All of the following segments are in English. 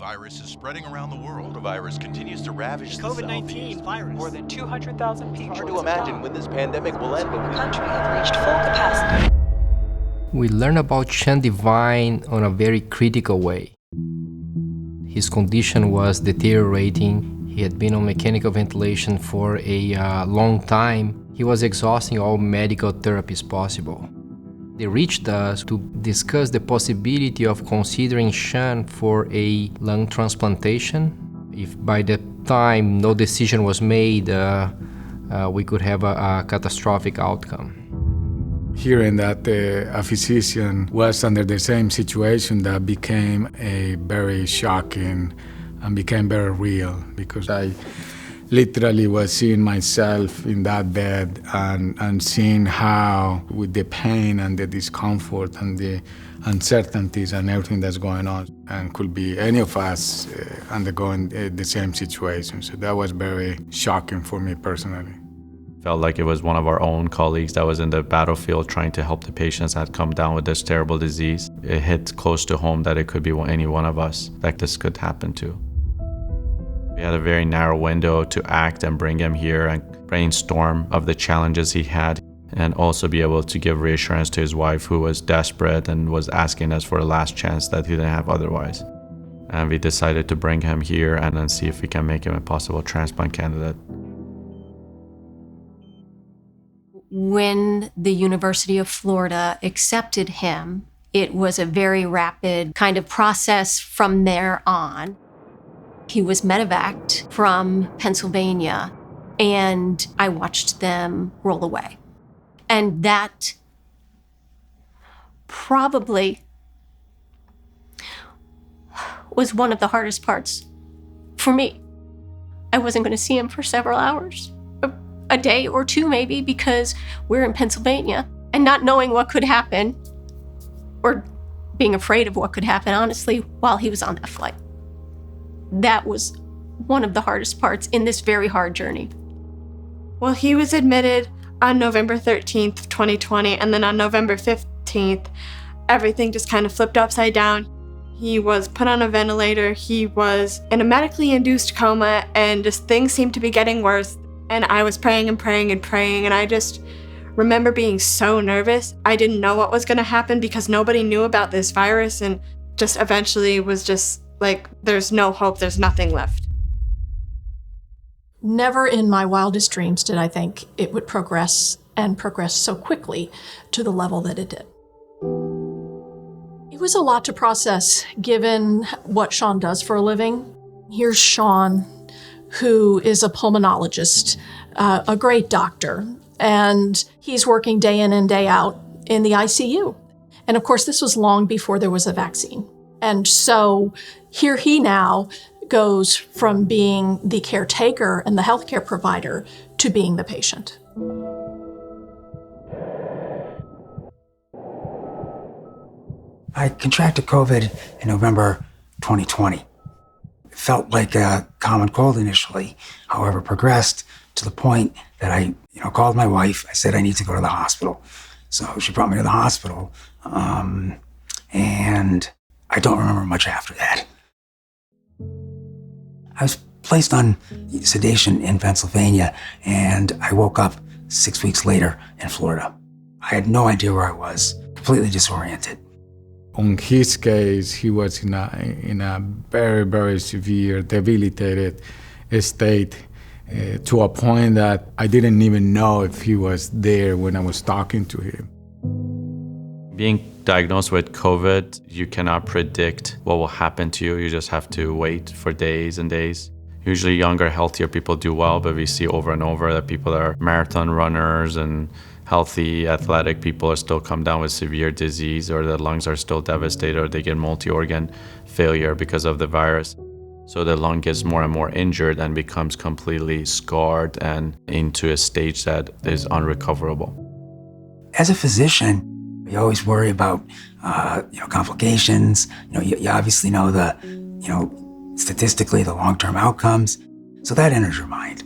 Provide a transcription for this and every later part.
virus is spreading around the world. The virus continues to ravage the COVID-19 virus. More than 200,000 people. It's hard to imagine when this pandemic will end. The country have reached full capacity. We learn about Devine on a very critical way. His condition was deteriorating. He had been on mechanical ventilation for a long time. He was exhausting all medical therapies possible. They reached us to discuss the possibility of considering Sean for a lung transplantation. If by the time no decision was made, we could have a catastrophic outcome. Hearing that a physician was under the same situation, that became a very shocking and became very real, because I literally was seeing myself in that bed and seeing how, with the pain and the discomfort and the uncertainties and everything that's going on, and could be any of us undergoing the same situation. So that was very shocking for me personally. Felt like it was one of our own colleagues that was in the battlefield trying to help the patients that had come down with this terrible disease. It hit close to home that it could be any one of us that this could happen to. We had a very narrow window to act and bring him here and brainstorm of the challenges he had, and also be able to give reassurance to his wife, who was desperate and was asking us for a last chance that he didn't have otherwise. And we decided to bring him here and then see if we can make him a possible transplant candidate. When the University of Florida accepted him, it was a very rapid kind of process from there on. He was medevaced from Pennsylvania, and I watched them roll away. And that probably was one of the hardest parts for me. I wasn't going to see him for several hours. A day or two maybe, because we're in Pennsylvania, and not knowing what could happen, or being afraid of what could happen, honestly, while he was on that flight. That was one of the hardest parts in this very hard journey. Well, he was admitted on November 13th, 2020, and then on November 15th, everything just kind of flipped upside down. He was put on a ventilator, he was in a medically induced coma, and just things seemed to be getting worse. And I was praying and praying and praying, and I just remember being so nervous. I didn't know what was going to happen because nobody knew about this virus, and just eventually was just like, there's no hope, there's nothing left. Never in my wildest dreams did I think it would progress and progress so quickly to the level that it did. It was a lot to process given what Sean does for a living. Here's Sean, who is a pulmonologist, a great doctor, and he's working day in and day out in the ICU. And of course, this was long before there was a vaccine. And so here he now goes from being the caretaker and the healthcare provider to being the patient. I contracted COVID in November 2020. It felt like a common cold initially, however, progressed to the point that I called my wife. I said, I need to go to the hospital. So she brought me to the hospital, and I don't remember much after that. I was placed on sedation in Pennsylvania, and I woke up 6 weeks later in Florida. I had no idea where I was, completely disoriented. On his case, he was in a very, very severe, debilitated state to a point that I didn't even know if he was there when I was talking to him. Being diagnosed with COVID, you cannot predict what will happen to you. You just have to wait for days and days. Usually younger, healthier people do well, but we see over and over that people that are marathon runners and healthy, athletic people are still come down with severe disease, or their lungs are still devastated, or they get multi-organ failure because of the virus. So the lung gets more and more injured and becomes completely scarred and into a stage that is unrecoverable. As a physician, you always worry about, complications. You obviously know statistically the long-term outcomes. So that enters your mind.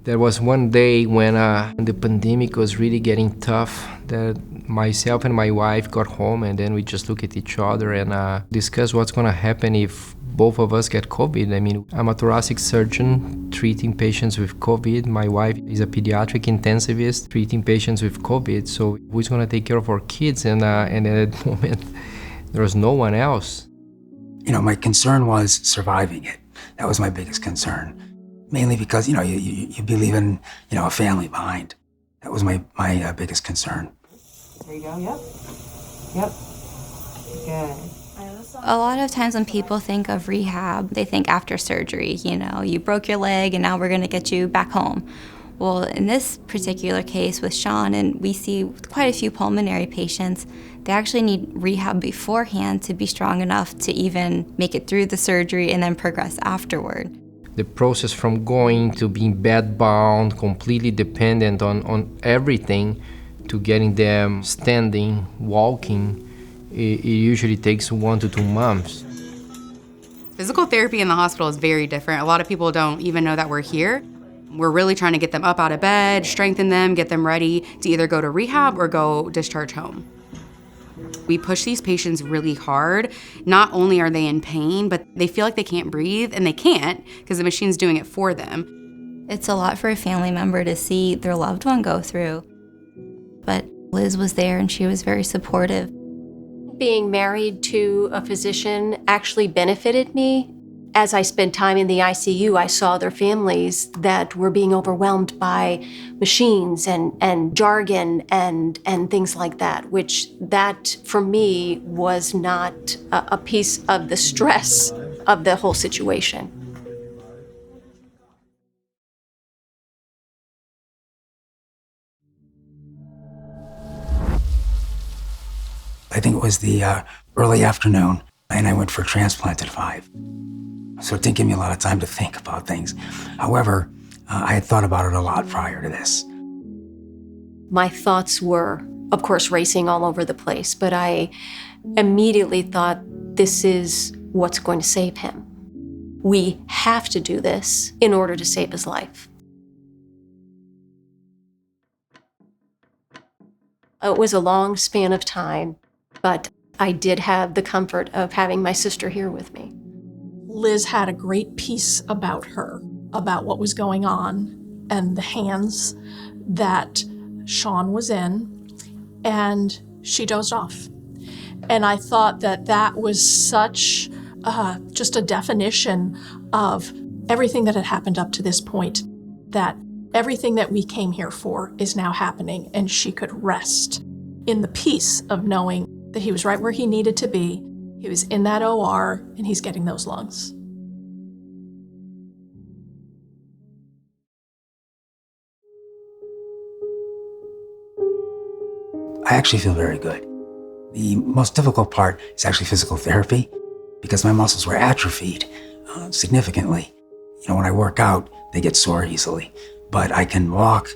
There was one day when the pandemic was really getting tough that myself and my wife got home, and then we just look at each other and discuss what's going to happen if both of us get COVID. I mean, I'm a thoracic surgeon treating patients with COVID. My wife is a pediatric intensivist treating patients with COVID. So who's going to take care of our kids? And at that moment, there was no one else. You know, my concern was surviving it. That was my biggest concern. Mainly because, you know, you be leaving, you know, a family behind. That was my biggest concern. There you go, yep. Yep. Good. A lot of times when people think of rehab, they think after surgery, you know, you broke your leg and now we're gonna get you back home. Well, in this particular case with Sean, and we see quite a few pulmonary patients, they actually need rehab beforehand to be strong enough to even make it through the surgery and then progress afterward. The process from going to being bed-bound, completely dependent on everything, to getting them standing, walking, it usually takes 1 to 2 months. Physical therapy in the hospital is very different. A lot of people don't even know that we're here. We're really trying to get them up out of bed, strengthen them, get them ready to either go to rehab or go discharge home. We push these patients really hard. Not only are they in pain, but they feel like they can't breathe, and they can't because the machine's doing it for them. It's a lot for a family member to see their loved one go through. But Liz was there and she was very supportive. Being married to a physician actually benefited me. As I spent time in the ICU, I saw other families that were being overwhelmed by machines and jargon and things like that, which that, for me, was not a piece of the stress of the whole situation. I think it was the early afternoon, and I went for transplant at 5. So it didn't give me a lot of time to think about things. However, I had thought about it a lot prior to this. My thoughts were, of course, racing all over the place, but I immediately thought, this is what's going to save him. We have to do this in order to save his life. It was a long span of time, but I did have the comfort of having my sister here with me. Liz had a great piece about her, about what was going on and the hands that Sean was in, and she dozed off. And I thought that that was such just a definition of everything that had happened up to this point, that everything that we came here for is now happening, and she could rest in the peace of knowing that he was right where he needed to be. He was in that OR, and he's getting those lungs. I actually feel very good. The most difficult part is actually physical therapy because my muscles were atrophied significantly. You know, when I work out, they get sore easily. But I can walk,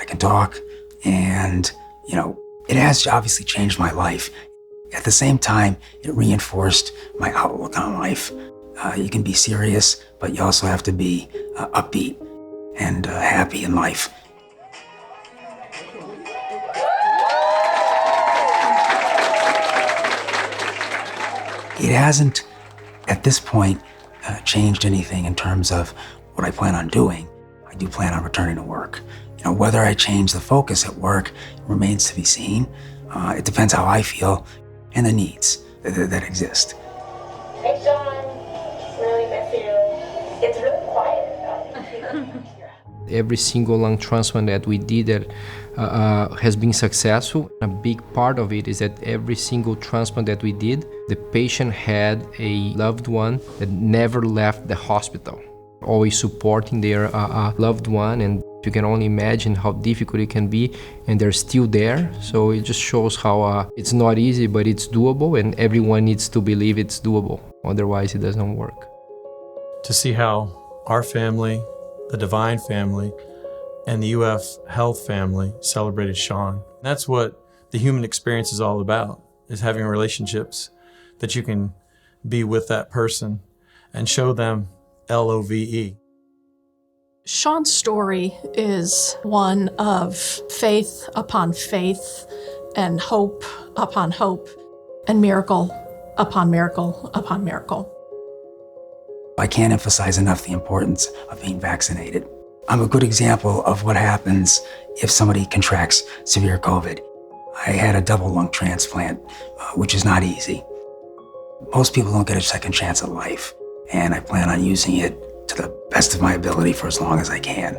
I can talk, and, you know, it has obviously changed my life. At the same time, it reinforced my outlook on life. You can be serious, but you also have to be upbeat and happy in life. It hasn't, at this point, changed anything in terms of what I plan on doing. I do plan on returning to work. You know, whether I change the focus at work remains to be seen. It depends how I feel and the needs that exist. Hey, John. Really miss you. It's really quiet. Every single lung transplant that we did that has been successful. A big part of it is that every single transplant that we did, the patient had a loved one that never left the hospital, always supporting their loved one, and you can only imagine how difficult it can be, and they're still there. So it just shows how it's not easy, but it's doable, and everyone needs to believe it's doable. Otherwise, it doesn't work. To see how our family, the Devine family, and the UF Health family celebrated Sean. That's what the human experience is all about, is having relationships that you can be with that person and show them LOVE. Sean's story is one of faith upon faith and hope upon hope and miracle upon miracle upon miracle. I can't emphasize enough the importance of being vaccinated. I'm a good example of what happens if somebody contracts severe COVID. I had a double lung transplant, which is not easy. Most people don't get a second chance at life, and I plan on using it to the best of my ability for as long as I can.